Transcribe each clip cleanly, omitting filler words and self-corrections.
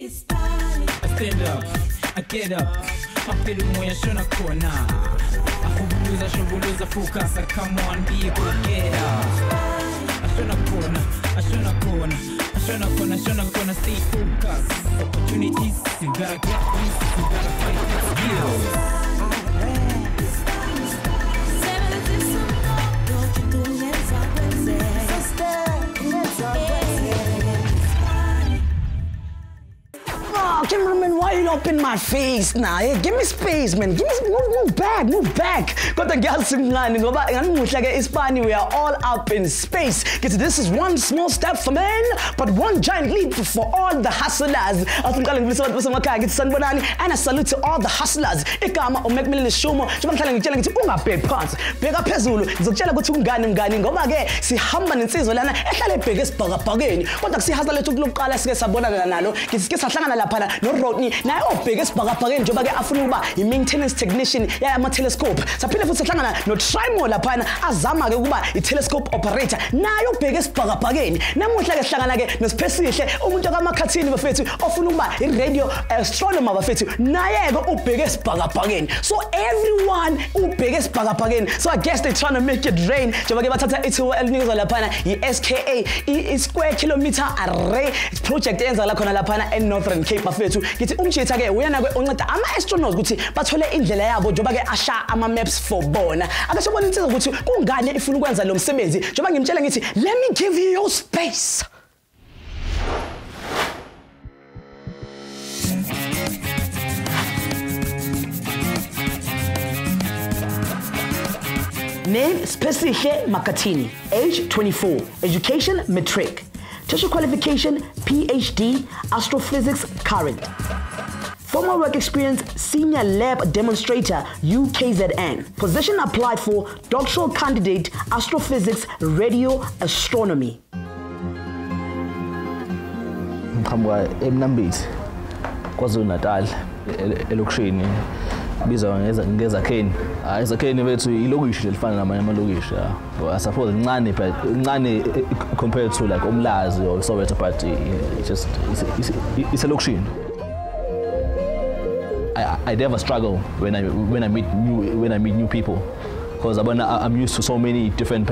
iSpani. I stand up, I get up, I feel moya shona kona. I focus, I come on, be a good get up. I shona kona, stay focused. Opportunities, you gotta get these, you gotta fight this. Cameraman, why are you up in my face now? Hey, give me space, man. Move back. Kodwa ngiyasimncane ngoba nganimuhla ke iSpani, we are all up in space. This is one small step for men, but one giant leap for all the hustlers. And I salute to all the hustlers. Igama uMcMillan Shumo, njengoba ngihlala ngitshela ngithi ungabheki phansi, bheka phezulu. Ngizokutshela ukuthi ungani ngoba ke sihamba nensizwa lana ehlala ebheke esibhakabhakeni. Kodwa kusihasa lethu kulokuqala sike sabonana nalo. Sike sahlangana lapha no Rodney naye obheke esibhakabhakeni njengoba ke afuna ukuba i-maintenance technician yama telescope. Saphinde futhi sahlangana no Trimo lapha azama ke ukuba i-telescope operator naye obheke esibhakabhakeni. Namuhla ke sihlangana ke noSiphesihle umuntu kaMakhathini bafethu ofuna ukuba i-radio astronomer bafethu naye ke ubheke esibhakabhakeni. So everyone ubheke esibhakabhakeni. So I guess they trying to make it rain njengoba ke bathatha ithuba elinikeza lapha i-SKA i-square kilometer array project eyenza la khona lapha eNorthern Cape bafethu. Ngithi umjitha ke uyena ke onceda ama-astronauts ukuthi bathole indlela yabo njengoba ke asha ama-maps for bona. Ake sobona insizwa ukuthi kungani ifuna ukwenza lo msebenzi njengoba ngimtshela ngithi let me give you your space. Name Siphesihle Makhathini, age 24, education matric, tertiary qualification PhD, astrophysics current. Former work experience, senior lab demonstrator, UKZN. Position applied for doctoral candidate, astrophysics, radio astronomy. Mkhambwa eMnambithi, KwaZulu-Natal, elokishini. Bizwa ngezakheni. Izakheni bethu ilokishi elifana namanye amalokishi. I suppose incane compared to like Umlazi or Soweto, but it's a location. I never struggle when I meet new people, because I'm used to so many different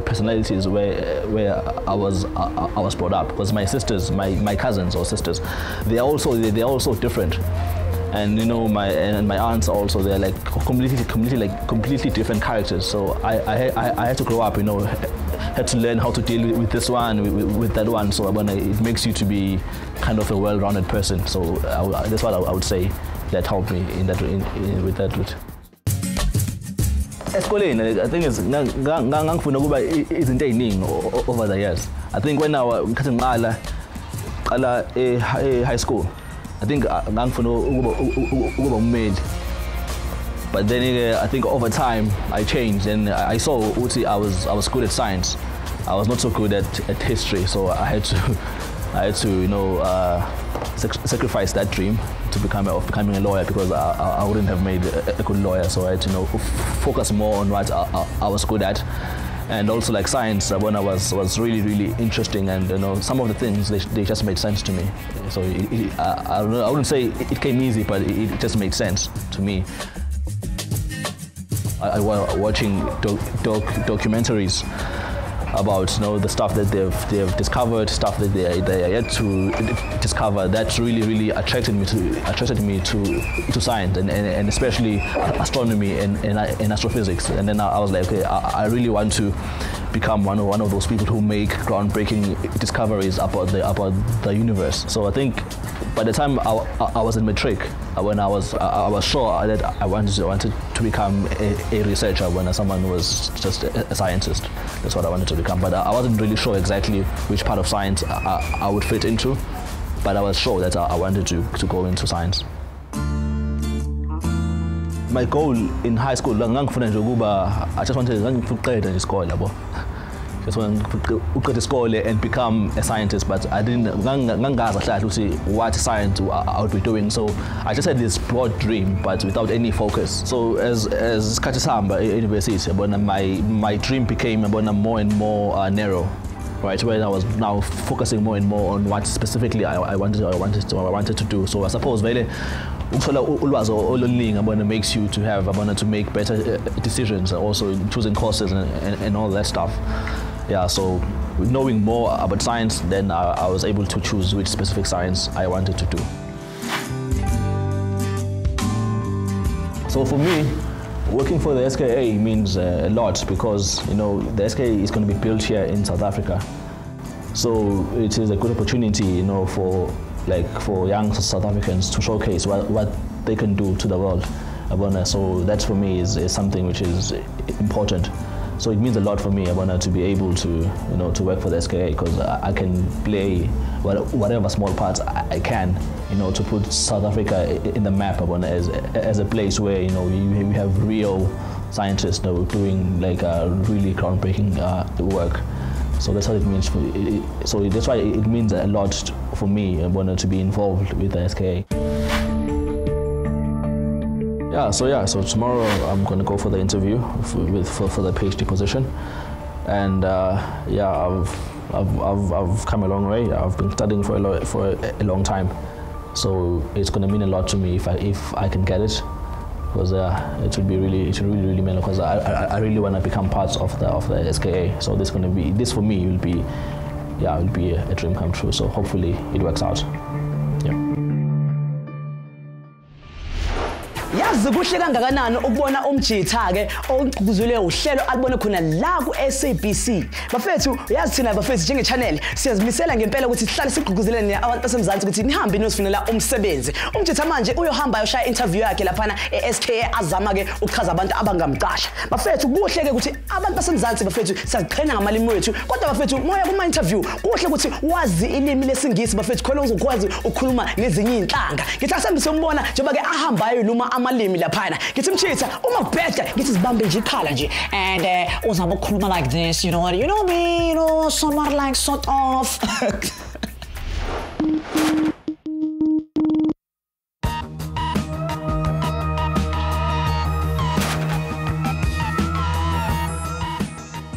personalities where I was brought up. Because my sisters, my cousins or sisters, they're also different. And you know, my aunts also, they're like completely different characters. So I had to grow up, you know, had to learn how to deal with this one, with that one. So it makes you to be kind of a well-rounded person. So that's what I would say that helped me with that route. Esikoleni, I think ngangifuna ukuba izinto eziningi over the years. I think when I was ngiqala high school, I think ngangifuna ukuba ummeli. But then I think over time I changed, and I saw ukuthi I was good at science. I was not so good at history, so I had to you know sacrifice that dream to becoming a lawyer, because I wouldn't have made a good lawyer. So I had to, you know, focus more on what I was good at. And also like science, when I was really interesting, and you know, some of the things they just made sense to me. So I wouldn't say it came easy, but it just made sense to me. I was watching documentaries about, you know, the stuff that they've discovered, stuff that they are yet to discover. That really attracted me to science, and especially astronomy and astrophysics. And then I was like, okay, I really want to become one of those people who make groundbreaking discoveries about the universe. So I think by the time I was in matric, when I was sure that I wanted to become a researcher, when someone was just a scientist. That's what I wanted to become. But I wasn't really sure exactly which part of science I would fit into. But I was sure that I wanted to go into science. My goal in high school, I just wanted to school. Just want to go to school and become a scientist, but I didn't to see what science I would be doing. So I just had this broad dream, but without any focus. So as Kachisamba University, my dream became more and more narrow. right? Where I was now focusing more and more on what specifically I wanted to do. So I suppose really, makes you to make better decisions, also in choosing courses and all that stuff. Yeah, so knowing more about science, then I was able to choose which specific science I wanted to do. So for me, working for the SKA means a lot because, the SKA is going to be built here in South Africa. So it is a good opportunity, for young South Africans to showcase what they can do to the world. So that for me is something which is important. So it means a lot for me, to be able to, to work for the SKA because I can play whatever small parts I can, to put South Africa in the map as a place where, we have real scientists doing really groundbreaking work. So that's what it means. So that's why it means a lot for me, to be involved with the SKA. So tomorrow I'm going to go for the interview for the PhD position, and I've come a long way. I've been studying for a long time, so it's going to mean a lot to me if I can get it, because it will really mean, because I really want to become part of the SKA. So this for me will be a dream come true. So hopefully it works out. Yazi kuhle kangakanani ukubona umjitha ke ogqugquzele uhlelo alibone khona la ku SABC. Bafethu yazi thina bafethu njenge channel siyazimisela ngempela ukuthi sihlale sigqugquzelene abantu basemzansi ukuthi nihambe niyozifunela umsebenzi. Umjitha manje uyohamba ayoshaya interview yakhe laphana eSKA azama ke ukuchaza abantu abangamqasha. Bafethu kuhle ke ukuthi abantu basemzansi bafethu siyaziqhenya ngamalimi wethu, kodwa bafethu moya kuma interview kuhle ukuthi wazi ilimi lesingisi bafethu khona uzokwazi ukukhuluma nezinye inhlanga. Ngithi asembise umbona njengoba ke ahambayo luma amalimi laphana. Ngithi mchitha uma kubheda ngithi sibambe nje ikhala nje and uzama ukukhuluma like this, you know me, somewhat like sort of.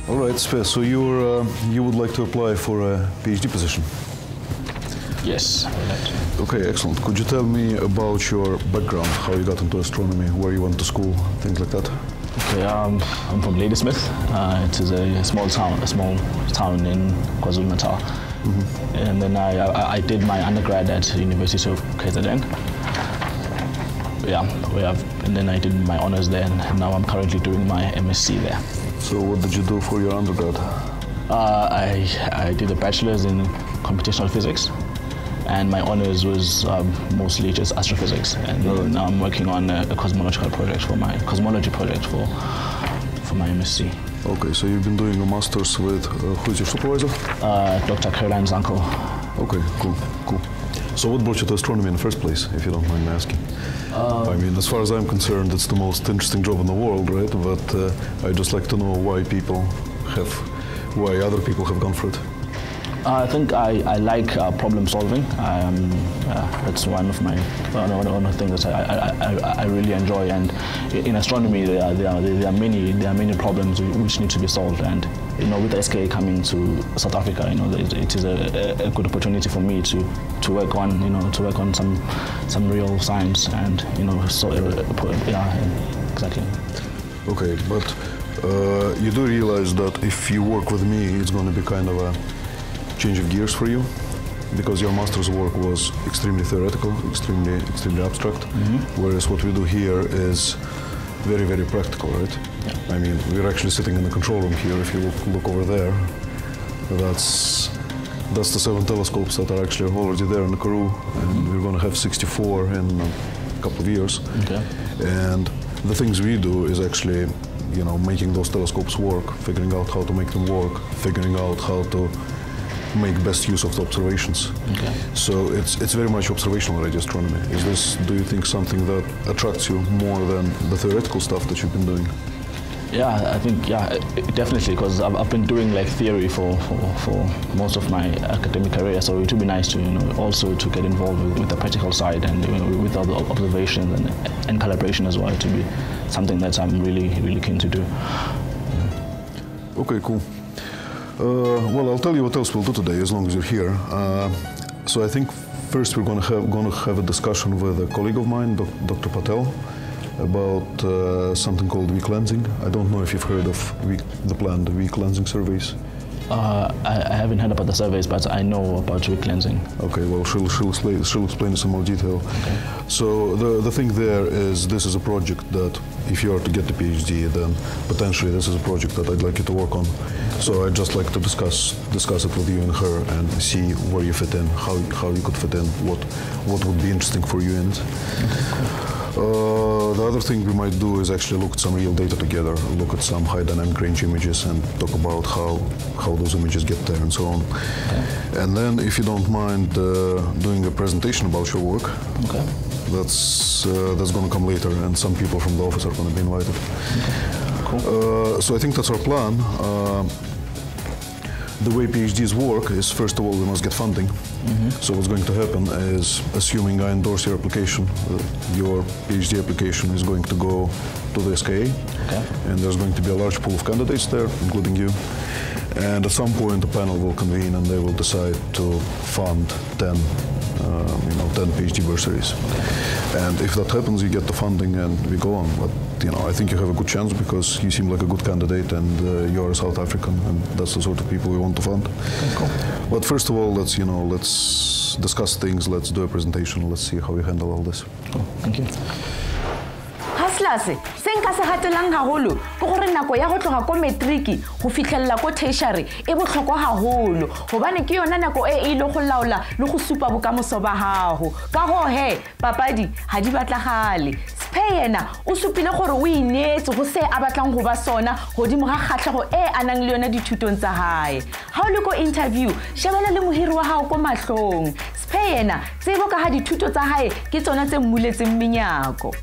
All right, so you would like to apply for a PhD position? Yes, I would like to. Okay, excellent. Could you tell me about your background, how you got into astronomy, where you went to school, things like that? Okay, I'm from Ladysmith. It is a small town in KwaZulu-Natal. Mm-hmm. And then I did my undergrad at University of KZN. And then I did my honors there, and now I'm currently doing my MSc there. So what did you do for your undergrad? I did a bachelor's in computational physics, and my honors was mostly just astrophysics. And now I'm working on a cosmological project for my cosmology project for my MSc. Okay, so you've been doing a master's with who's your supervisor? Dr. Caroline's uncle. Okay, cool. So what brought you to astronomy in the first place, if you don't mind me asking? I mean, as far as I'm concerned, it's the most interesting job in the world, right? But I'd just like to know why other people have gone for it. I think I like problem solving. That's one of the things that I really enjoy. And in astronomy, there are many problems which need to be solved. And with the SKA coming to South Africa, it is a good opportunity for me to work on some real science and exactly. Okay, but you do realize that if you work with me, it's going to be kind of a change of gears for you, because your master's work was extremely theoretical, extremely abstract, whereas what we do here is very, very practical, right? Yeah. I mean, we're actually sitting in the control room here. If you look over there, that's the 7 telescopes that are actually already there in the Karoo, and we're going to have 64 in a couple of years. Okay. And the things we do is actually, making those telescopes work, figuring out how to make them work, figuring out how to make best use of the observations. Okay. So it's very much observational radio astronomy. Is this, do you think, something that attracts you more than the theoretical stuff that you've been doing? Yeah, I think, definitely, because I've been doing theory for most of my academic career, so it would be nice to, also to get involved with the practical side and with all the observations and calibration as well, to be something that I'm really, really keen to do. Okay, cool. Well, I'll tell you what else we'll do today, as long as you're here. So I think first we're going to have a discussion with a colleague of mine, Dr. Patel, about something called weak lensing. I don't know if you've heard of the planned weak lensing surveys. I haven't heard about the surveys, but I know about weak lensing. Okay, well, she'll explain in some more detail. Okay. So the thing there is, this is a project that, if you are to get the PhD, then potentially this is a project that I'd like you to work on. Okay. So I'd just like to discuss it with you and her and see where you fit in, how you could fit in, what would be interesting for you in it. Okay, cool. The other thing we might do is actually look at some real data together, look at some high dynamic range images and talk about how those images get there and so on. Okay. And then, if you don't mind doing a presentation about your work, okay, that's going to come later, and some people from the office are going to be invited. Okay. Cool. So I think that's our plan. The way PhDs work is, first of all, we must get funding. Mm-hmm. So what's going to happen is, assuming I endorse your application, your PhD application is going to go to the SKA, okay, and there's going to be a large pool of candidates there, including you. And at some point, the panel will convene and they will decide to fund 10 PhD bursaries. Okay. And if that happens, you get the funding and we go on. But I think you have a good chance because you seem like a good candidate and you're a South African, and that's the sort of people we want to fund. Okay, cool. But first of all, let's discuss things. Let's do a presentation. Let's see how we handle all this. Cool. Thank you. Haslase senka se hatelang haholo go gore nako ya go tloga ko matric go fitlhella ko tertiary e botlhokwa haholo gobane ke yona nako e ile go laola le go supa bokamoso ba gago ka go he papadi ha di batlagale Speyena o supile gore o inetse go se a batlang go ba sona godimo ga kgatlhego e anang le yona dithutong tsa hae ha o le ko interview shebela le mohiri wa gago ko mahlong Speyena tsebo ka ha dithuto tsa hae ke tsona tse mmuletseng menyako.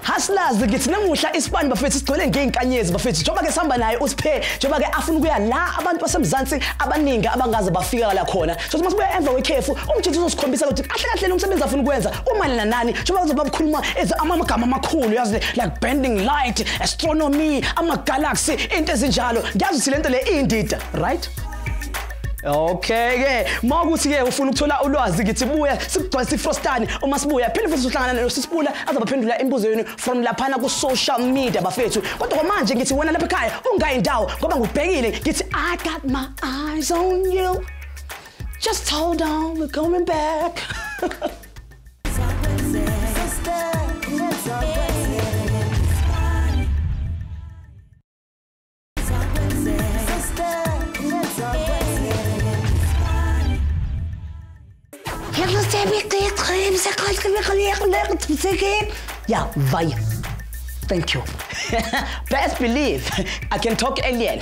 Hustlers ngithi namuhla iSpani bafethu sigcwele ngeenkanyezi bafethu njoba ke sihamba naye uSiphe njoba ke afuna ukuya la abantu basemzansi abaningi abangaze bafika la khona so masibuya emva kwekhefu umthetho uzosikhombisa ukuthi kahle kahle lo msebenzi afuna ukwenza umalina nani njoba kuzoba bukhuluma amagama amakhulu yazi like bending light, astronomy, ama-galaxy, into ezinjalo ngiyazi ukuthi lento le indida, right? Okay ke mawukuthi ke ufuna ukuthola ulwazi ngithi buya sikugcwalisa ifrostani uma sibuya phela futhi uhlangana noSisibula azabaphendula imibuzo yenu from laphana ku social media bafethu kodwa manje ngithi wena lapha ekhaya ungayindawo ngoba ngubhekile ngithi I got my eyes on you, just hold on, we're coming back. Yeah, vaya. Thank you. Best believe I can talk alien.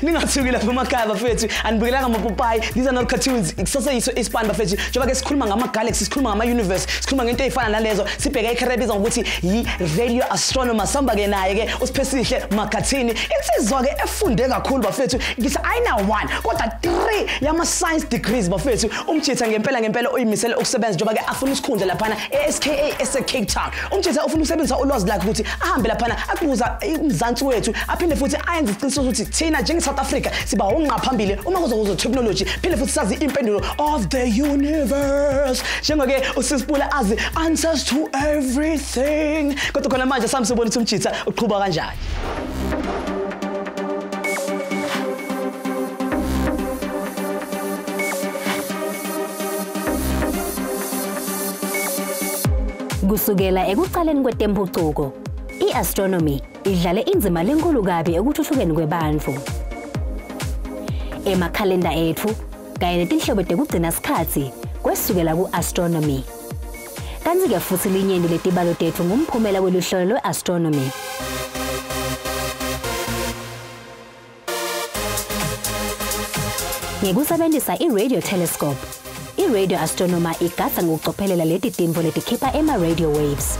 Ningathukile emakhaya bafethu anibukela ngamapopayi. These are not cartoons. Ikusasa yiso iSpani bafethu. Njoba ke sikhuluma ngama-galaxy, sikhuluma ngama-universe, sikhuluma ngento ezifana nalezo. Sibheka ikharabiza ngokuthi yi-radio astronomer. Samba ke naye ke uSiphe Sihle Makhathini. Insizwa ke efunde kakhulu bafethu. Ngithi ayina 1 kodwa 3 yama-science degrees bafethu. Umjitha ngempela oyimisele ukusebenza njoba ke afuna isikhundla laphana e-SKA ese-Cape Town. Umjitha ufuna ukusebenzisa ulwazi lakhe ukuthi ahambe laphana akubuza umzansi wethu aphinde futhi ayenze isiqiniseko ukuthi thina njenge South Africa siba ongqa phambili uma kuzokuzo technology phinde futhi sazi impendulo of the universe njengoke uSisibula azi answers to everything kodwa khona manje samsibona ukuthi umjitha uqhubha kanjani. Kusukela ekuqaleni kwetempucuko i-astronomy idlale inzima lenkulu kabi ekuthuthukeni kwebantu. Emakhalenda ethu kanye netinhlobo tekugcina sikhathi kwesukela ku-astronomy. Kanti ke futhi linyeni letibalo tethu ngumphumela weluhlelo lwe-astronomy. Ngekusebenzisa i-radio telescope, i-radio astronomer igasa ngokucophelela leti tinvo letikhipha ema-radio waves.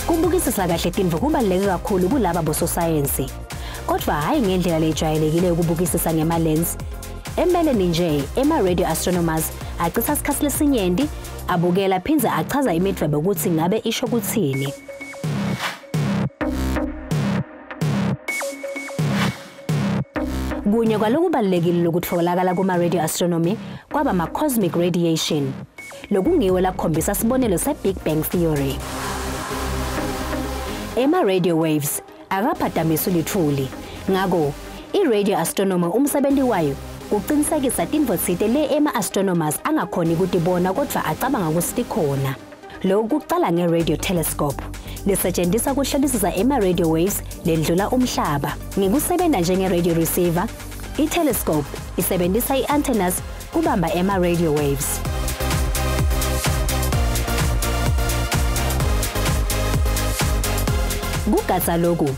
Kubukisisa kahle tinvo kubaluleke kakhulu kulaba bososayensi. Kodwa hayi ngendlela lejwayelekile ukubukisisa ngema-lens. Empeleni nje, ema-radio astronomers achitha isikhathi lesinyenti abukela phindze achaza imidwebo ukuthi ngabe isho kuthini. Okunye kwalokubalekile lokutfolakala kuma-radio astronomy kwaba ma-cosmic radiation. Lokungiwe lakhombisa sibonelo se-Big Bang Theory. Ema-radio waves akaphatamisi lithuli. Ngako, i-radio astronomer umsebenzi wayo kuqinisekisa tintfo tsite le ema-astronomers angakhoni kutibona kodwa acabanga ukuthi tikhona. Lokhu kuqala nge-radio telescope. Lisetshenziswa ukuhlolisisa ema-radio waves lendlula umhlaba. Ngikusebenza njenge-radio receiver, i-telescope isebenzisa i-antennas kubamba ema-radio waves. Kugatsa loku,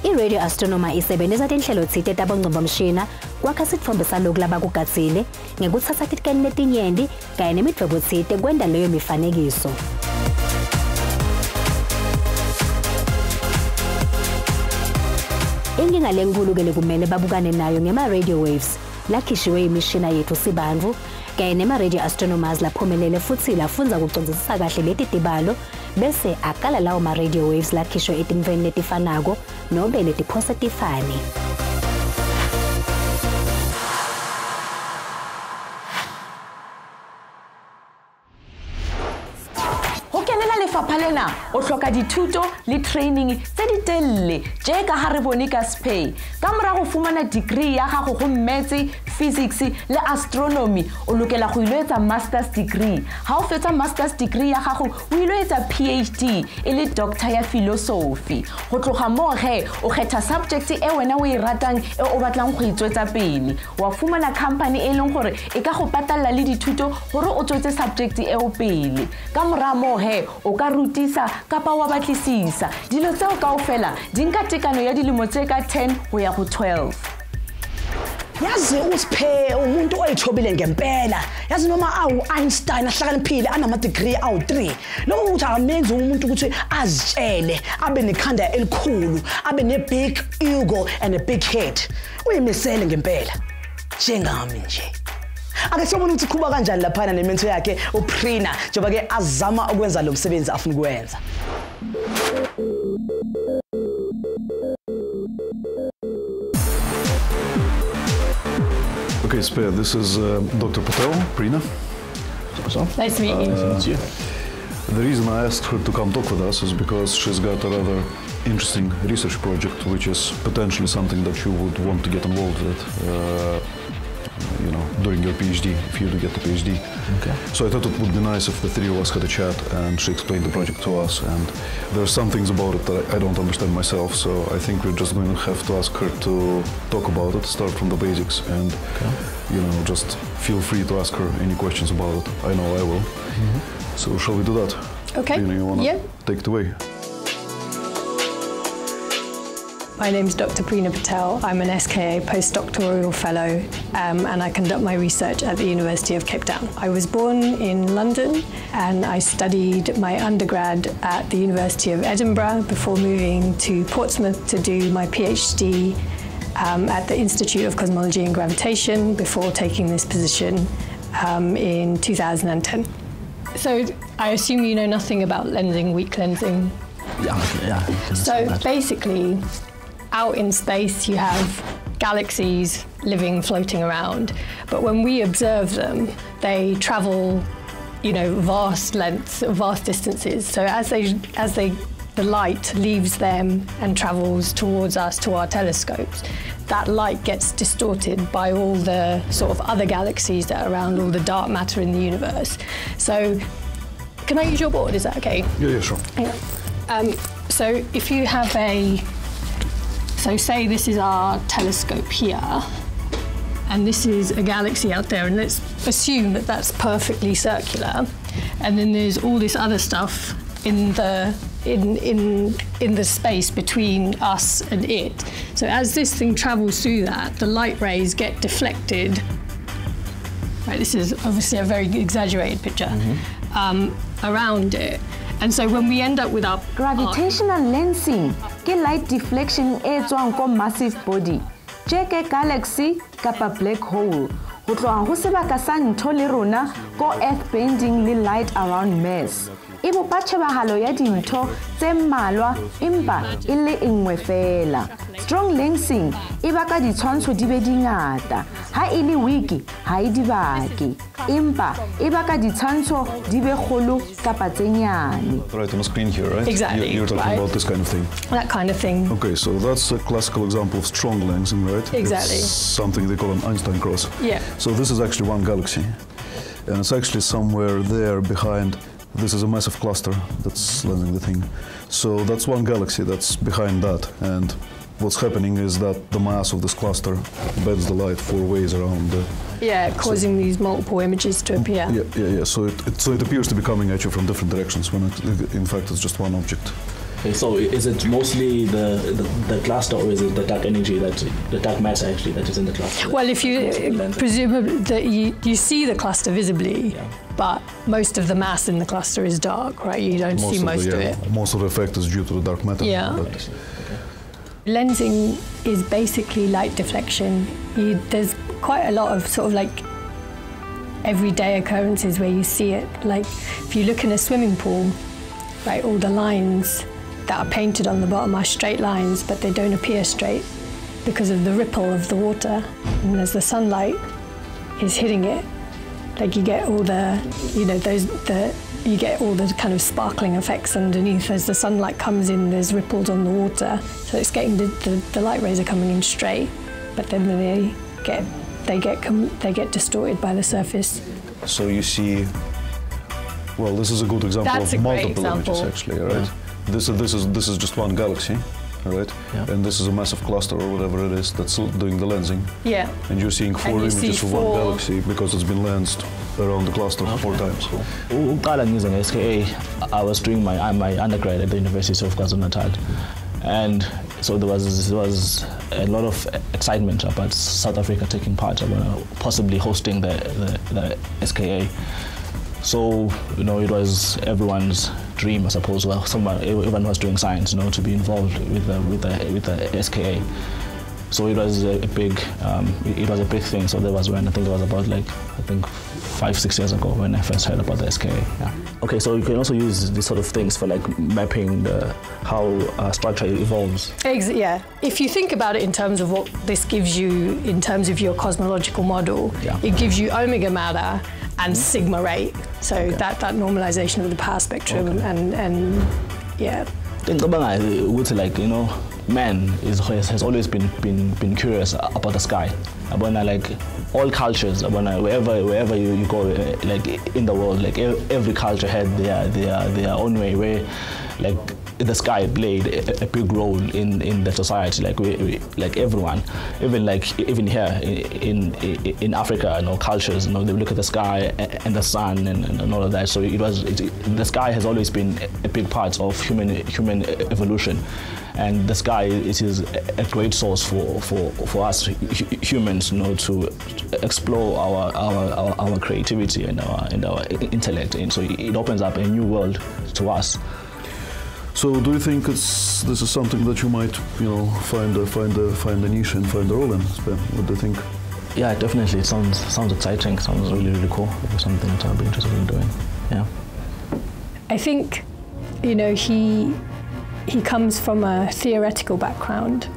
i-radio astronomer isebenzisa tinhlelo tsite tabongcombomshina kwakha sitfombe saloku labakugatsile ngekutsatsa titikeni letinyenti kanye nemidwebo tsite kwenta leyo mifanekiso. Inkinga lenkulu ke lekumele babukane nayo ngema-radio waves lakhishwe imishina yethu sibantfu kanye nema-radio astronomers laphumelele futsi lafundza kucondzisisa kahle leti tibalo bese akala lawo ma-radio waves lakhishwe etintfweni letifanako nobe letiphose tifane. Lena o hloka dithuto le training tse di telle je ka ha re bone ka spay ka mora go fumana degree ya gago go mmetse physics le astronomy o lokela go iloetsa master's degree ha o fetsa master's degree ya gago o iloetsa PhD e le doctor ya philosophy go tloga mo ge o kgetha subject e wena o e ratang e o batlang go itswetsa pele wa fumana company e leng gore e ka go patalla le dithuto gore o tswetse subject e o pele ka mora mo he o ka rutisa kapa wa batlisisa dilo tseo kaofela di nka tekano ya dilemo tse ka 10 go ya go 12. Yazi uSiphe umuntu oyithobile ngempela yazi noma awu Einstein ahlakaniphile anama degree awu 3 lokho ukuthi amenze umuntu ukuthi azitshele abe nekhanda elikhulu abe ne big ego and a big head uyimisele ngempela njengami nje. Ake siyobona ukuthi kuba kanjani lapha nemento yakhe uPrina njengoba ke azama ukwenza lo msebenzi afuna ukwenza. Okay, Spare, this is Dr. Patel, Prina. Nice to meet you. Nice to meet you. The reason I asked her to come talk with us is because she's got a rather interesting research project, which is potentially something that you would want to get involved with, you know, during your PhD, if you do get the PhD. Okay. So I thought it would be nice if the three of us had a chat and she explained the project to us. And there are some things about it that I don't understand myself, so I think we're just going to have to ask her to talk about it, start from the basics, and you know, just feel free to ask her any questions about it. I know I will. So shall we do that? Okay. You want to take it away? My name is Dr. Prina Patel. I'm an SKA postdoctoral fellow and I conduct my research at the University of Cape Town. I was born in London and I studied my undergrad at the University of Edinburgh before moving to Portsmouth to do my PhD at the Institute of Cosmology and Gravitation before taking this position in 2010. So I assume you know nothing about lensing, weak lensing. Yeah. So basically, out in space you have galaxies living, floating around, but when we observe them, they travel, you know, vast lengths, vast distances. So as the light leaves them and travels towards us, to our telescopes, that light gets distorted by all the sort of other galaxies that are around, all the dark matter in the universe. So, can I use your board? Is that okay? Yeah, sure. So if you have so say this is our telescope here, and this is a galaxy out there, and let's assume that that's perfectly circular, and then there's all this other stuff in the space between us and it. So as this thing travels through that, the light rays get deflected. Right, this is obviously a very exaggerated picture around it. And so when we end up with our Gravitational lensing ke light deflection e tswang ko massive body je ke galaxy kapa black hole go tloga go sebaka sa ntho le rona ko earth bending le light around Mars e bopa tshebagalo ya dintho tse mmalwa empa e le engwe fela. Strong lensing e baka ditshwantsho di be dingata ha e le wiki ha e dibake empa e baka ditshwantsho di be kgolo kapa tse nyane. Right on the screen here, right? Exactly. You're talking about this kind of thing. That kind of thing. Okay, so that's a classical example of strong lensing, right? Exactly. It's something they call an Einstein cross. Yeah. So this is actually one galaxy, and it's actually somewhere there behind. This is a massive cluster that's lensing the thing. So that's one galaxy that's behind that, and what's happening is that the mass of this cluster bends the light 4 ways around the... Yeah, causing these multiple images to appear. Yeah. So it appears to be coming at you from different directions when in fact it's just one object. Okay, so is it mostly the cluster, or is it the dark energy, the dark matter actually that is in the cluster? Well, if you presumably you see the cluster visibly, but most of the mass in the cluster is dark, right? You don't see most of it. Most of the effect is due to the dark matter. Yeah. Lensing is basically light deflection. There's quite a lot of sort of like everyday occurrences where you see it. Like if you look in a swimming pool, right, all the lines that are painted on the bottom are straight lines, but they don't appear straight because of the ripple of the water. And as the sunlight is hitting it, like you get all the, you get all the kind of sparkling effects underneath. As the sunlight comes in, there's ripples on the water. So it's getting the light rays are coming in straight, but then they get distorted by the surface. So you see, well, this is a good example of multiple images actually, right? Yeah. This is just one galaxy, right? Yeah. And this is a massive cluster or whatever it is that's doing the lensing. Yeah. And you're seeing 4 images of one galaxy because it's been lensed around the cluster 4 times. I was doing my undergrad at the University of KwaZulu-Natal, and so there was a lot of excitement about South Africa taking part, possibly hosting the SKA. So it was everyone's dream, I suppose. Well, everyone was doing science, to be involved with the SKA. So it was a big thing. So there was when I think it was about 5-6 years ago when I first heard about the SKA. Yeah. Okay, so you can also use these sort of things for mapping how structure evolves. Yeah. If you think about it in terms of what this gives you in terms of your cosmological model, it gives you omega matter and sigma ray. So that normalization of the power spectrum and yeah. Man has always been curious about the sky. All cultures, wherever you go, in the world, every culture had their own way where the sky played a big role in the society. Everyone, even here in Africa, cultures, they look at the sky and the sun and all of that. So the sky has always been a big part of human evolution. And the sky, it is a great source for us humans, to explore our creativity and our intellect, and so it opens up a new world to us. So, do you think this is something that you might, find a niche and find a role in? What do you think? Yeah, definitely. It sounds exciting. Sounds really cool. It's something that I'll be interested in doing. Yeah. I think, he comes from a theoretical background,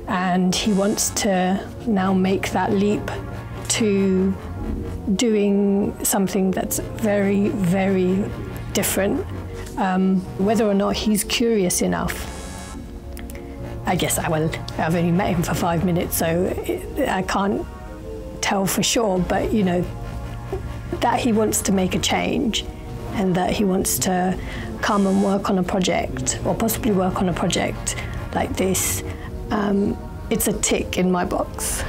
and he wants to now make that leap to doing something that's very, very different. Whether or not he's curious enough, I guess I've only met him for 5 minutes, so I can't tell for sure, but that he wants to make a change and that he wants to come and work on a project, or possibly work on a project like this, it's a tick in my box.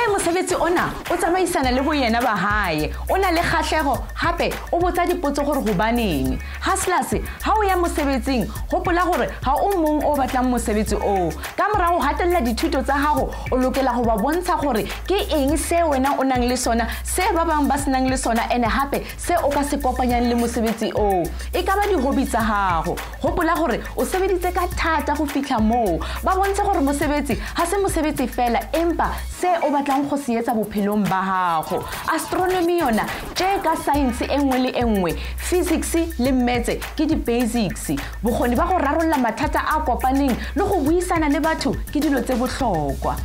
Mosebetsi ona o tsamaisana le boyena ba hae ona le kgatlhego hape o botsa dipotso gore go baneng haslase ha o ya mosebetsing gopola gore ha o mong o batlang mosebetsi o ka morago hatella dithuto tsa gago o lokela go ba bontsha gore ke eng se wena o nang le sona se ba bang ba senang le sona ene hape se o ka se kopanyang le mosebetsi o e ka ba di hobby tsa gago gopola gore o sebeditse ka thata go fitla mo ba bontsha gore mosebetsi ha se mosebetsi fela empa se o batlang go go se etsa bophelong ba gago. Astronomy yona tje ka science engwe le engwe, physics le maths ke di basics. Bokgoni ba go rarolla mathata a kopaneng le go buisana le batho ke dilo tse bohlokwa.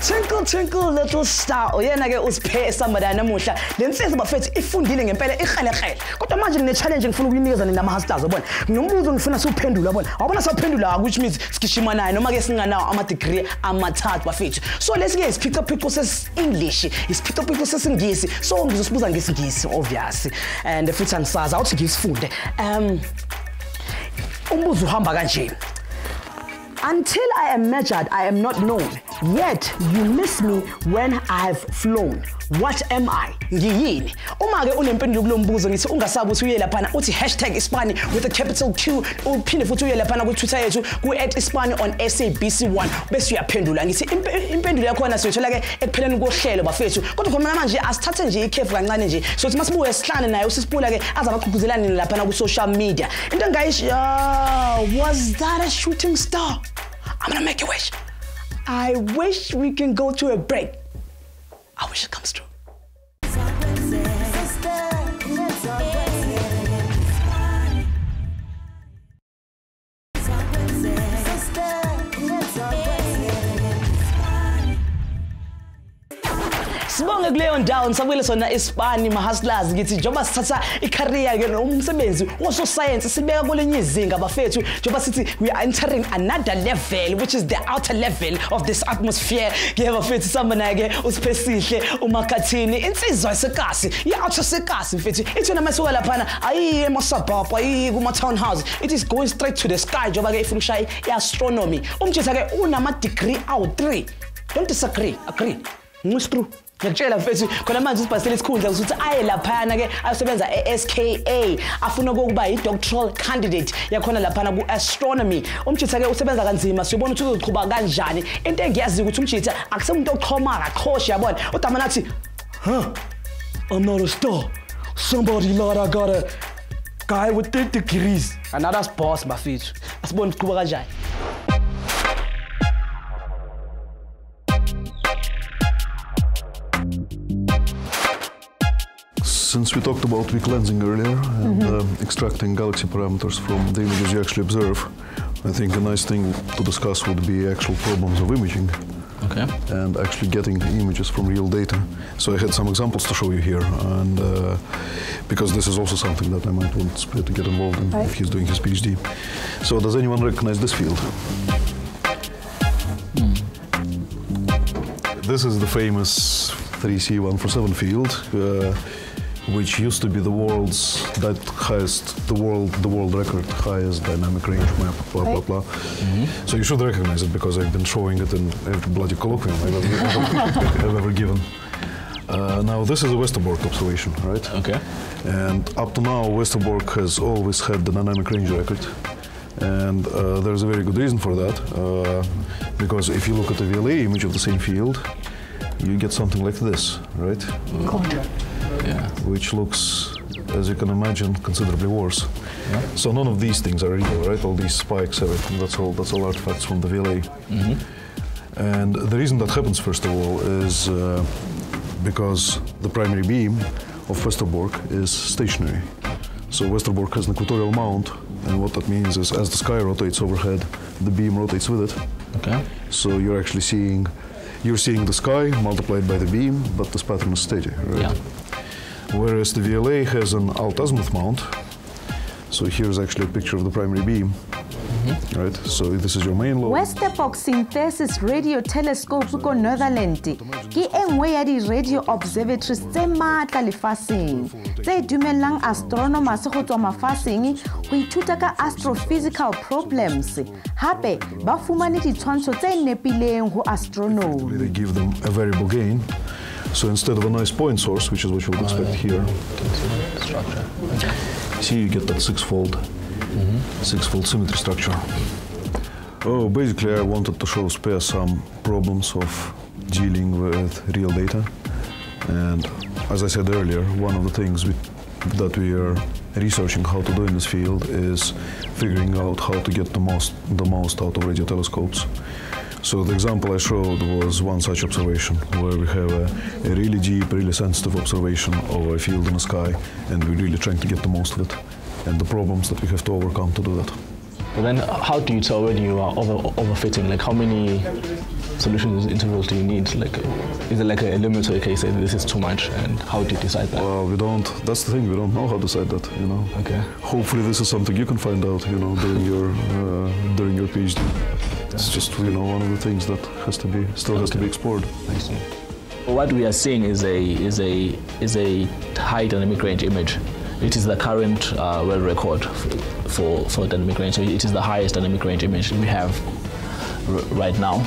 Twinkle twinkle little star oyena ke usiphe somebody namuhla lensizwa bafethu ifundile ngempela ikhalekhele kodwa manje ngine challenge ngifuna ukuyinikeza nina ama hustlers yabona nombuzo ngifuna siuphendula yabona awubona sawuphendula which means sigishima naye noma ke singanawo ama degree amathathu bafethu so lesike isiphicophico ses English isiphicophico sesingisi so ngizosibuza ngesingisi obvious and futhi angisaza awuthi ngisifunde umbuzo uhamba kanje. Until I am measured, I am not known. Yet you miss me when I have flown. What am I? Ngiyini? Uma ke unempendulo kulombuzo ngithi ungasabi uthi uye lapha uthi #iSpani with a capital Q uphinde futhi uye lapha ku Twitter yethu ku @iSpani on SABC1 bese uyaphendula ngithi impendulo yakho na siyothola ke ekupheleni kohlelo bafethu kodwa khona manje asithathe nje ikhefu kancane nje so ukuthi masibuye sihlane naye usisipula ke azabaqhuquzelana lapha ku social media into engayisho was that a shooting star? I'm gonna make a wish. I wish we can go to a break. I wish it comes true. Sibonge kuleyo ndawo sabuyele sona iSpani mahustlers ngithi njoba sithatha icareer ke nomsebenzi woso science sibeka kolenye izinga bafethu njoba sithi we are entering another level which is the outer level of this atmosphere ke bafethu sambana ke usiphesihle umakhathini insizwa esekasi i-outer sekasi mfethu ithi namasuka lapha ayi emasabhabha ayi kuma townhouse it is going straight to the sky njoba ke ifuna ukushaya i-astronomy umthetho ke unama degree awu3 don't disagree agree true. Ngiyakutshela mfethu khona manje usibhasele isikhundla ukuthi aye laphana ke ayosebenza eSKA afuna ukuba i-doctoral candidate yakhona laphana ku-astronomy umjitha ke usebenza kanzima siyobona ukuthi uzoqhubeka kanjani into engiyazi ukuthi umjitha akusemuntu oqhoma akaqhoshi yabona udama nathi I'm not a star somebody like I got a guy with 30 degrees another boss bafethu asibona ukuqhubeka kanjani. Since we talked about weak lensing earlier and extracting galaxy parameters from the images you actually observe, I think a nice thing to discuss would be actual problems of imaging. Okay. And actually getting images from real data. So I had some examples to show you here, and because this is also something that I might want Split to get involved in if he's doing his PhD. So does anyone recognize this field? This is the famous 3C147 field. Which used to be the world's the world record highest dynamic range map, blah blah blah. So you should recognize it because I've been showing it in every bloody colloquium I've ever given. Now this is a Westerbork observation, right? Okay. And up to now, Westerbork has always had the dynamic range record, and there's a very good reason for that. Because if you look at the VLA image of the same field, you get something like this, right? Yeah. Which looks, as you can imagine, considerably worse. Yeah. So none of these things are real, right? All these spikes, everything, that's all artifacts from the VLA. And the reason that happens, first of all, is because the primary beam of Westerbork is stationary. So Westerbork has an equatorial mount, and what that means is as the sky rotates overhead, the beam rotates with it. Okay. So you're actually seeing the sky multiplied by the beam, but this pattern is steady, right? Yeah. Whereas the VLA has an alt-azimuth mount. So here's actually a picture of the primary beam, right? So this is your main lobe. Westerbork Synthesis Radio Telescope ko Netherlands ke enngwe ya di radio observatories tse matla lefaseng tse dumellang astronomers go tswa mafaseng go ithuta ka astrophysical problems hape ba fumane ditshwantsho tse nepileng go astronomy. They give them a variable gain. So instead of a nice point source, which is what you would expect here, structure. See, you get that six-fold symmetry structure. Oh, basically, I wanted to show Spare some problems of dealing with real data. And as I said earlier, one of the things that we are researching how to do in this field is figuring out how to get the most out of radio telescopes. So the example I showed was one such observation, where we have a really deep, really sensitive observation of a field in the sky, and we're really trying to get the most of it, and the problems that we have to overcome to do that. But then how do you tell when you are overfitting? Like how many solutions intervals do you need? Like, is it like a limit, so you can say this is too much, and how do you decide that? Well, we don't, that's the thing, we don't know how to decide that, you know. Okay. Hopefully this is something you can find out, you know, during your PhD. It's just, you know, one of the things that still has to be explored. I see. What we are seeing is a high dynamic range image. It is the current world record for dynamic range. So it is the highest dynamic range image we have right now.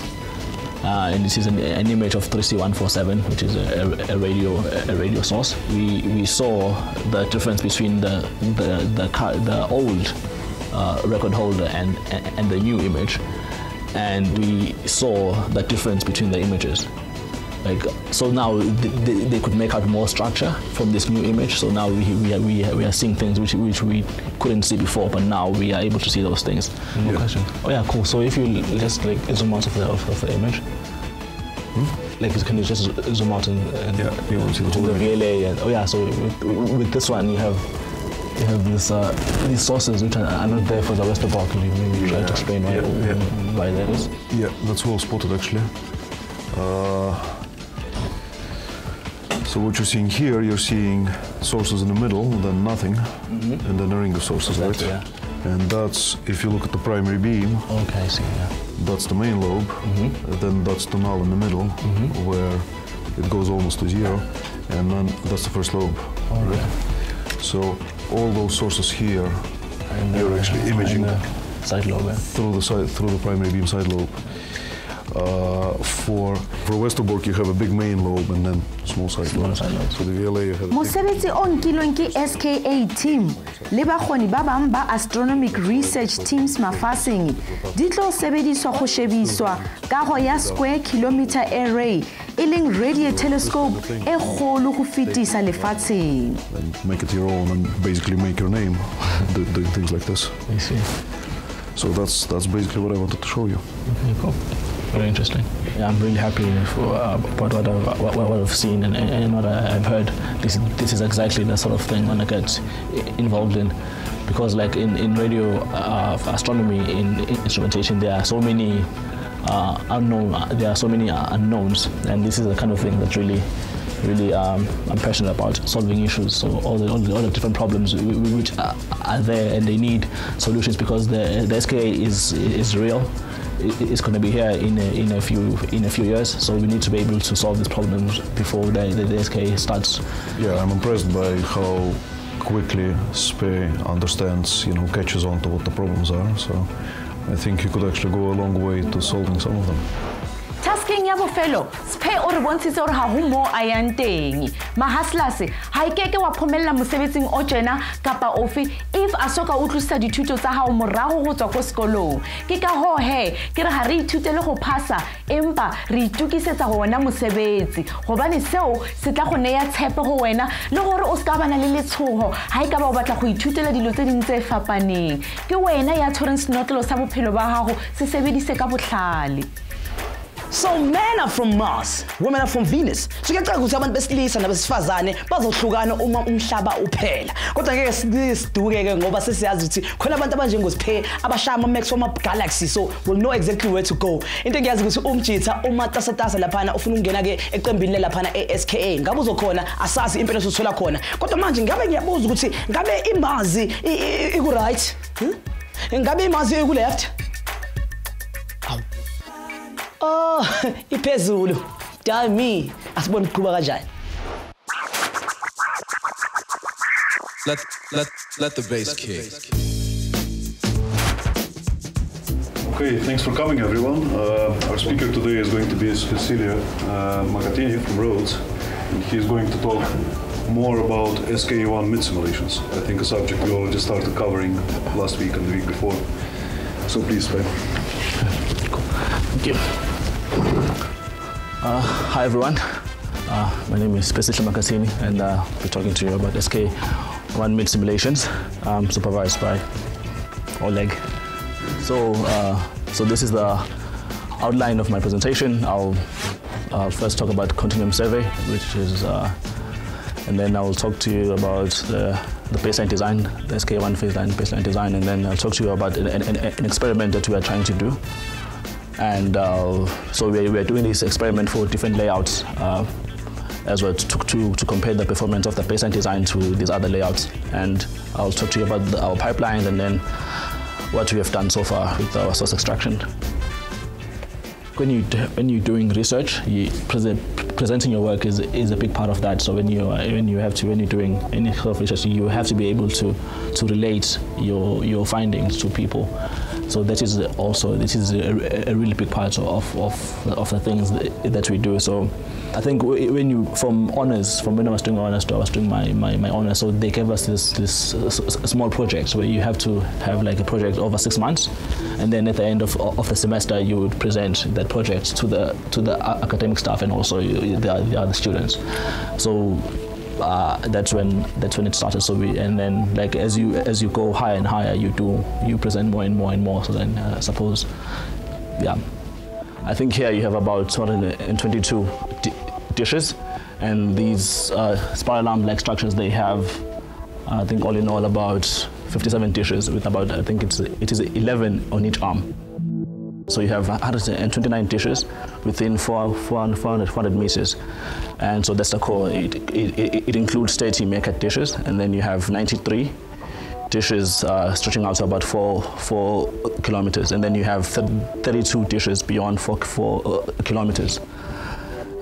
And this is an image of 3C147, which is a radio source. We saw the difference between the old record holder and the new image, and we saw the difference between the images. Like, so now they could make out more structure from this new image. So now we are seeing things which we couldn't see before, but now we are able to see those things. No question. Oh yeah, cool. So if you just like zoom out of the image, like can you just zoom out and you want to see the VLA and so with this one you have this these sources which are not there for the rest of the bar. Could you maybe try to explain why that is? Yeah, that's well spotted actually. So what you're seeing here, you're seeing sources in the middle, then nothing, and then a ring of sources, exactly, right? Yeah. And that's, if you look at the primary beam, okay, I see, that's the main lobe, then that's the null in the middle, where it goes almost to zero, and then that's the first lobe, right? So all those sources here, and you're actually imaging side lobe, through the primary beam side lobe. For Westerbork, you have a big main lobe and then small side lobe. So the VLA, you have a Mosebetsi o nkilweng ke SKA team le bakgoni ba bang ba astronomic research teams mafatsheng di tlo sebediswa go shebiswa kago ya square kilometer array e leng radio telescope e kgolo go fetisa lefatsheng. And make it your own and basically make your name doing things like this. I see. So that's basically what I wanted to show you. Okay, cool. Very interesting. Yeah, I'm really happy about what I've seen and what I've heard. This is exactly the sort of thing I want to get involved in, because like in radio astronomy, in instrumentation, there are so many unknowns, and this is the kind of thing that really I'm passionate about, solving issues. So all the different problems which are there, and they need solutions, because the SKA is real. It's going to be here in a few years. So we need to be able to solve these problems before the SKA starts. Yeah, I'm impressed by how quickly SPE understands, catches on to what the problems are. So I think you could actually go a long way to solving some of them. Tasking ya bofelo SPE o re bontshitse gore ha ho mo a yang teng mahaslase ha ikeke wa phomella mosebetsing o tjena kapa ofe if a soka o tlisa dithuto tsa hao morago go tswa ko sekolong ke ka ho ke re ha re ithutele go phasa empa re itukisetsa go bona mosebetsi gobane seo se tla go neya tshepe go wena le gore o ska bana le letshogo ha e ka ba o batla go ithutela dilo tse ding tse fapaneng ke wena ya tshoreng senotlelo sa bophelo ba gago se sebedise ka botlhale. So men are from Mars, women are from Venus. So kuyacela ukuthi abantu besilisa nabesifazane bazohlukana uma umhlaba uphela. Kodwa ngeke sidukeke ngoba sesiyazi ukuthi khona abantu abanjengoSPE abashaya ama-maps wama-galaxy, so we'll know exactly where to go. Into engiyazi ukuthi umjitha umatasatasa laphana ufuna ukungena ke eqembini laphana eSKA. Ngabe uzokhona asazi impela sothola khona. Kodwa manje ngabe ngiyabuza ukuthi ngabe iMars iku right? Ngabe iMars iku left? Oh, iphezulu. Tell me, asibona ukuqhuba kanjani. Let the bass kick. Okay, thanks for coming, everyone. Our speaker today is going to be Cecilia Macatini from Rhodes, and he's going to talk more about SKA1 mid simulations. I think a subject we already started covering last week and the week before. So please, Sven. Thank you. Hi everyone, my name is Cecilia Macatini, and I'll be talking to you about SKA1 mid simulations, supervised by Oleg. So this is the outline of my presentation, I'll first talk about continuum survey, which is, and then I'll talk to you about the baseline design, the SK1 baseline design, and then I'll talk to you about an experiment that we are trying to do. And so we're doing this experiment for different layouts as well to compare the performance of the baseline design to these other layouts. And I'll talk to you about our pipelines and then what we have done so far with our source extraction. When you're doing research, presenting your work is a big part of that. So when you're doing any sort of research, you have to be able to relate your findings to people. So this is a really big part of the things that we do. So I think from when I was doing honors, I was doing my honors. So they gave us this small project where you have to have like a project over 6 months, and then at the end of the semester you would present that project to the academic staff and also the other students. So that's when it started. So and then like as you go higher and higher, you present more and more and more. So then I suppose, yeah, I think here you have about 222 dishes, and these spiral arm-like structures, they have I think all in all about 57 dishes with about, I think it is 11 on each arm. So you have 129 dishes within 400 meters, and so that's the core. It includes 30 meerkat dishes, and then you have 93 dishes stretching out to about 4 kilometers, and then you have 32 dishes beyond 4 kilometers.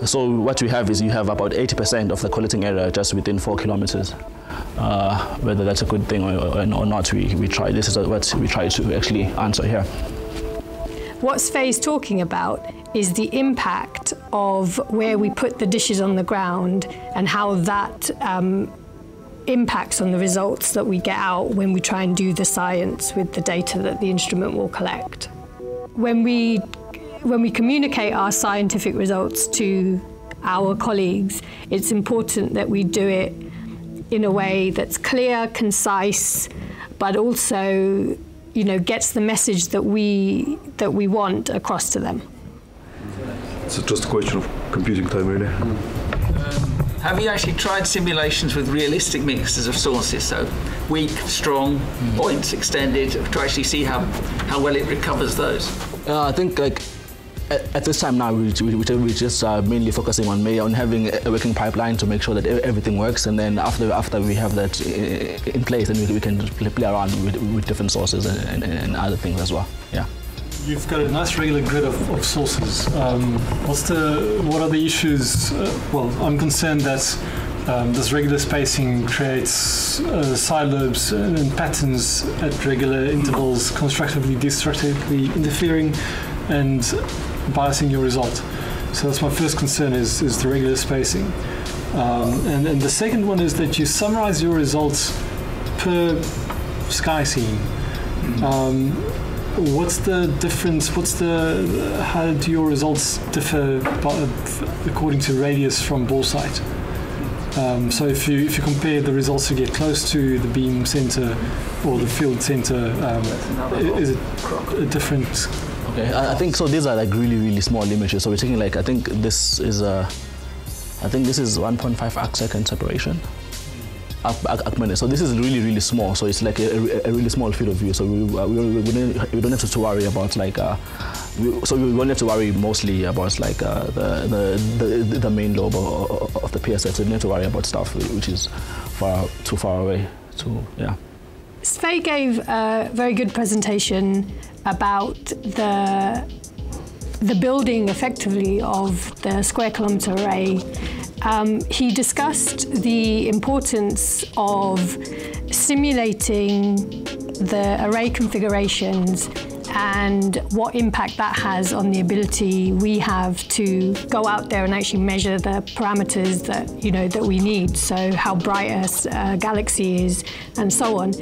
So what we have is you have about 80% of the collecting area just within 4 kilometers. Whether that's a good thing or not, we try. This is what we try to actually answer here. What Sfei is talking about is the impact of where we put the dishes on the ground and how that impacts on the results that we get out when we try and do the science with the data that the instrument will collect. When we communicate our scientific results to our colleagues, it's important that we do it in a way that's clear, concise, but also, you know, gets the message that we want across to them. It's just a question of computing time, really. Have you actually tried simulations with realistic mixtures of sources, so weak, strong, points, extended, to actually see how well it recovers those? I think like at this time now we're just mainly focusing on having a working pipeline to make sure that everything works, and then after we have that in place, then we can play around with different sources and other things as well. Yeah. You've got a nice regular grid of sources. What are the issues? Well, I'm concerned that this regular spacing creates side lobes and patterns at regular intervals, constructively, destructively interfering and biasing your result. So that's my first concern, is the regular spacing. And the second one is that you summarize your results per sky scene. What's the difference? How do your results differ according to radius from bore site? So if you compare the results you get close to the beam center or the field center, is it a different? Okay, I think so. These are like really small images. So we're taking like, I think this is 1.5 arc-second separation. So this is really small. So it's like a really small field of view. So we don't have to worry about like so we won't have to worry mostly about like the main lobe of the PSF. So we don't have to worry about stuff which is too far away. Yeah. Sfei gave a very good presentation about the building effectively of the square kilometre array. He discussed the importance of simulating the array configurations and what impact that has on the ability we have to go out there and actually measure the parameters that we need. So how bright a galaxy is and so on.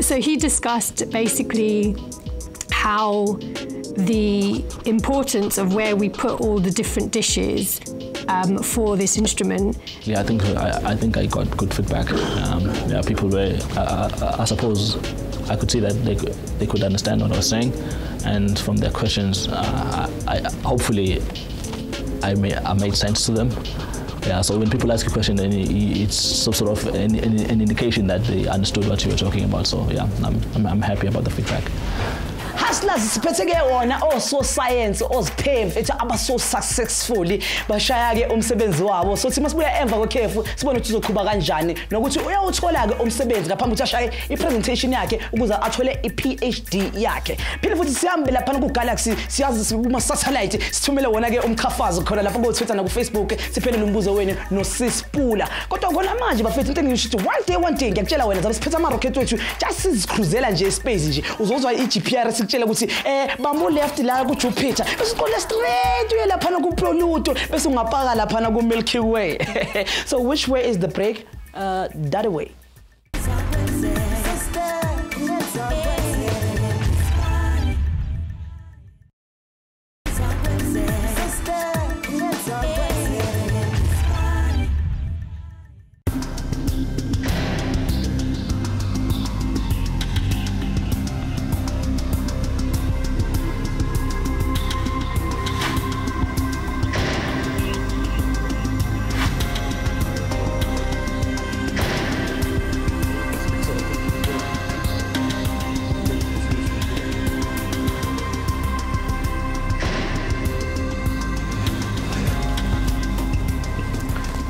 So he discussed basically how the importance of where we put all the different dishes for this instrument. Yeah, I think I got good feedback. Yeah, people were, I suppose, I could see that they could understand what I was saying, and from their questions, hopefully I made sense to them. Yeah, so when people ask a question, then it's sort of an indication that they understood what you were talking about. So yeah, I'm happy about the feedback. Hustlers siphethe ke wona oso science oziphe ethi aba so successfully bashaya ke umsebenzi wabo so sibuya emva kwekhefu sibone ukuthi uzoqhubha kanjani nokuthi uyawuthola ke umsebenzi ngaphambi ukuthi ashaye ipresentation yakhe ukuze athole iPhD yakhe. Phela futhi sihambe lapha ku Galaxy siyazi kuma satellite sithumele wona ke umchafazo khona lapha ku Twitter na ku Facebook siphelele umbuzo wenu no Sispula. Kodwa ngona manje bafethu into engisho ukuthi one day ngiyakutshela wena zabe siphethe ama rocket wethu just sizicruisela nje space nje uzozwa iGPR sikutshela ukuthi bambo left la ku Jupiter bese uqonda straight uye lapha na ku Pluto bese ungapaka lapha na ku Milky Way. So which way is the break? That way.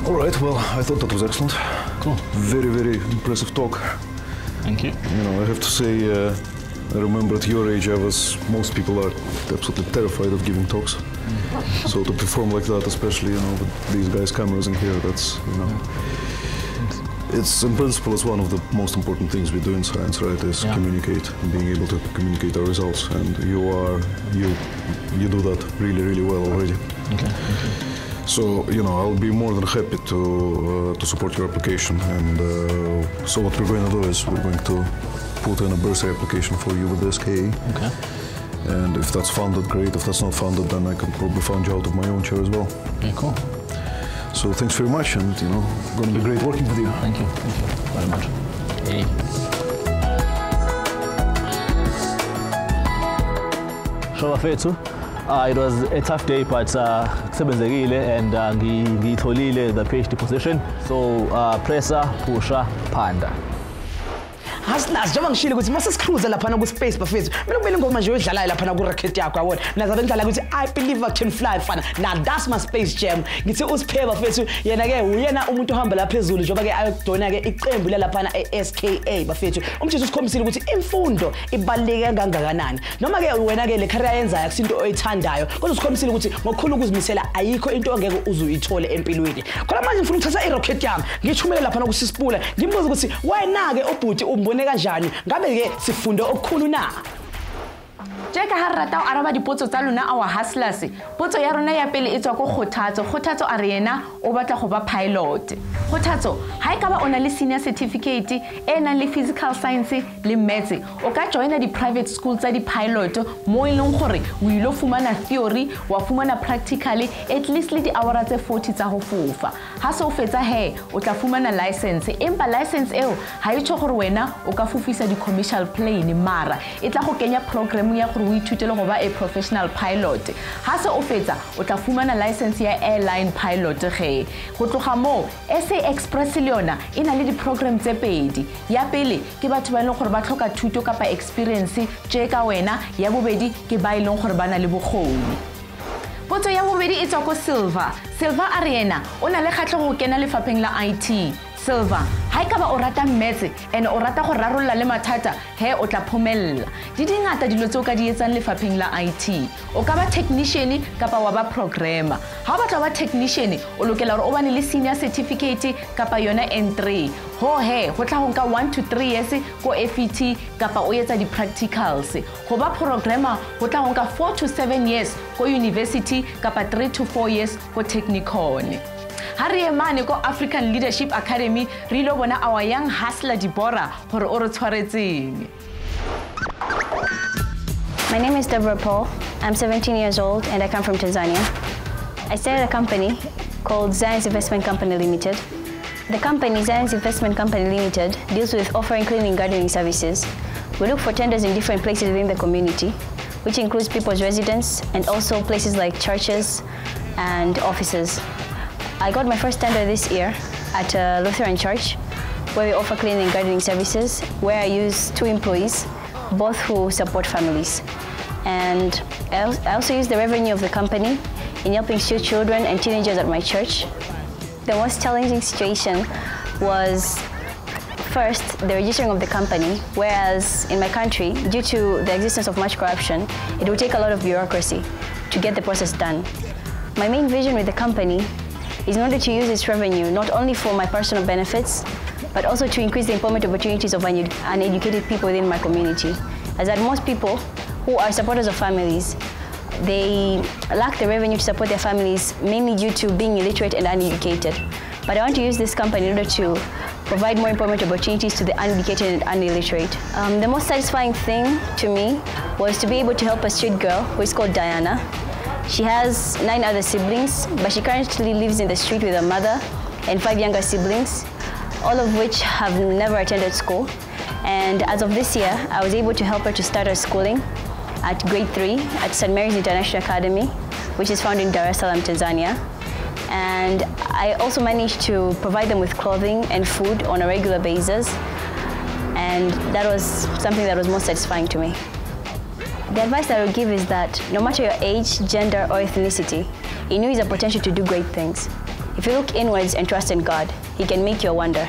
All right, well, I thought that was excellent. Cool. Very, very impressive talk. Thank you. You know, I have to say, I remember at your age, most people are absolutely terrified of giving talks. So to perform like that, especially, you know, with these guys' cameras in here, that's, you know, it's in principle is one of the most important things we do in science, right? Is communicate, being able to communicate our results, and you do that really, really well already. Okay. So, you know, I'll be more than happy to support your application. And so what we're going to do is we're going to put in a bursary application for you with the SKA. Okay. And if that's funded, great. If that's not funded, then I can probably fund you out of my own chair as well. Yeah, cool. So thanks very much, and, you know, going to be great working with you. Thank you very much. Hey. Show Fetu. It was a tough day, but kusebenzekile and ngitholile the PhD position. So pressure, pusher, panda. Hustlers njengoba ngishilo ukuthi mase sicruise lapha na ku space bafethu mina kumele ngoma nje uyidlalayo lapha na ku rocket yakho yabona nazabe ngidlala ukuthi I believe I can fly fana now that's my space jam ngithi uSiphe bafethu yena ke uyena umuntu ohamba la phezulu njengoba ke ayodona ke iqembu lalapha na SKA bafethu umthetho usikhombisile ukuthi imfundo ibaluleke kangakanani noma ke wena ke le career yenzayo akusinto oyithandayo kodwa usikhombisile ukuthi ngokukhulu ukuzimisela ayikho into ongeke uzuyithole empilweni khona manje ngifuna ukuthatha irocket yami ngithumele lapha na ku Sispula ngimbuza ukuthi wena ke ubhuti umbone kanjani ngabe ke sifunde okukhulu na Jeka ha rata o araba dipotso tsa lona our hustlers potso ya rona ya pele e tswa go Kgothatso a re yena o batla go ba pilot Kgothatso ha e ka ba ona le senior certificate e nang le physical science le maths o ka joina di private schools tsa di pilot mo e leng gore o ilo fumana theory wa fumana practically at least le di hours tse 40 tsa go fofa ha se o fetsa he o tla fumana license empa license eo ha e tsho gore wena o ka fufisa di commercial plane mara e tla go kenya program ya gore o ithutele go ba a professional pilot ha se o fetsa o tla fumana license ya airline pilot ge go tloga mo SA Express le yona ina le di program tse pedi ya pele ke batho ba ileng gore ba tlhoka thuto kapa experience je ka wena ya bobedi ke ba ileng gore bana le bokgoni potso ya bobedi e tswa go Silver Arena o na le kgatlhego go kena lefapheng la IT Silver ha e ka ba o rata maths and o rata go rarolla le mathata he o tla phomella di dingata dilo tse o ka di etsang lefapheng la IT o ka ba technician kapa wa ba programmer ha ba tla ba technician o lokela gore o bane le senior certificate kapa yona N3 ho he go tla go nka 1 to 3 years go FET kapa o etsa di practicals go ba programmer go tla go nka 4 to 7 years go university kapa 3 to 4 years go technicon Hariemane ko African Leadership Academy re lo bona our young hustler Dibora gore o re tshwaretseng My name is Deborah Paul. I'm 17 years old and I come from Tanzania. I started a company called Zion's Investment Company Limited. The company, Zion's Investment Company Limited, deals with offering cleaning and gardening services. We look for tenders in different places within the community, which includes people's residence and also places like churches and offices. I got my first tender this year at a Lutheran church, where we offer cleaning and gardening services, where I use 2 employees, both who support families. And I also use the revenue of the company in helping school children and teenagers at my church. The most challenging situation was first the registering of the company, whereas in my country, due to the existence of much corruption, it would take a lot of bureaucracy to get the process done. My main vision with the company is in order to use its revenue not only for my personal benefits, but also to increase the employment opportunities of uneducated people within my community. As that most people who are supporters of families, they lack the revenue to support their families, mainly due to being illiterate and uneducated. But I want to use this company in order to provide more employment opportunities to the uneducated and unilliterate. The most satisfying thing to me was to be able to help a street girl who is called Diana. She has 9 other siblings, but she currently lives in the street with her mother and 5 younger siblings, all of which have never attended school. And as of this year, I was able to help her to start her schooling at grade 3 at St. Mary's International Academy, which is found in Dar es Salaam, Tanzania. And I also managed to provide them with clothing and food on a regular basis. And that was something that was most satisfying to me. The advice that I would give is that no matter your age, gender, or ethnicity, in you is a potential to do great things. If you look inwards and trust in God, He can make you a wonder.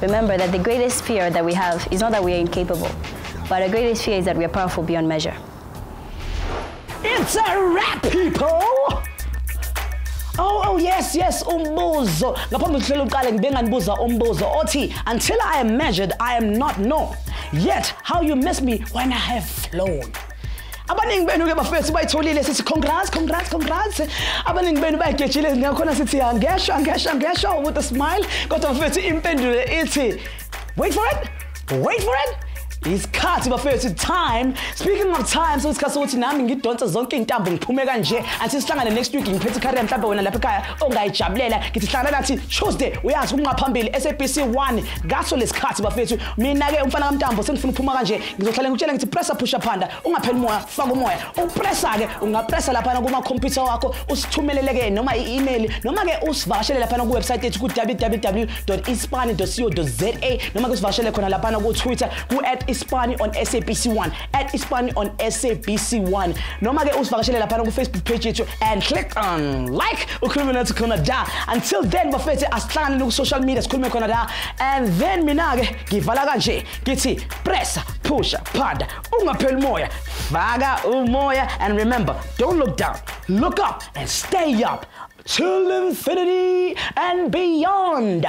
Remember that the greatest fear that we have is not that we are incapable, but our greatest fear is that we are powerful beyond measure. It's a wrap, people! Oh, yes, umbuzo. Ngaphambi kokuhlela uqale ngibenganibuza umbuzo othi, until I am measured, I am not known. Yet, how you miss me when I have flown. Abaningi benu ke bafethu bayitholile sithi congrats. Abaningi benu bayigejile ngakhona sithi angesho with a smile. Kodwa bafethu impendulo ithi, wait for it. Isikhathi bafethu time. Speaking of time, so isikhathi sokuthi nami ngidonsa zonke intambo ngiphume kanje anti sihlangane next week ngiphethe career mhlawumbe wena lapha ekhaya ongayijabulela ngithi hlangana nathi Tuesday uyazi kungaphambili SABC 1 ngaso lesikhathi bafethu mina ke umfana kaMtambo sengifuna ukuphuma kanje ngizohlala ngikutshela ngithi pressa push up phanda ungapheli moya faka umoya upressa ke ungapressa lapha kuma computer wakho usithumelele ke noma i-email noma ke usivakashele lapha ku website yethu ku www.ispani.co.za noma ke usivakashele khona lapha ku Twitter ku @ispani on SABC1 @ispani on SABC1 noma ke usivakashele lapha ku Facebook page yethu and click on like ukhulume nathi khona da. Until then bafethu asihlangane ku social media sikhulume khona da, and then mina ke ngivala kanje ngithi press push panda ungapheli moya faka umoya, and remember, don't look down, look up and stay up till infinity and beyond.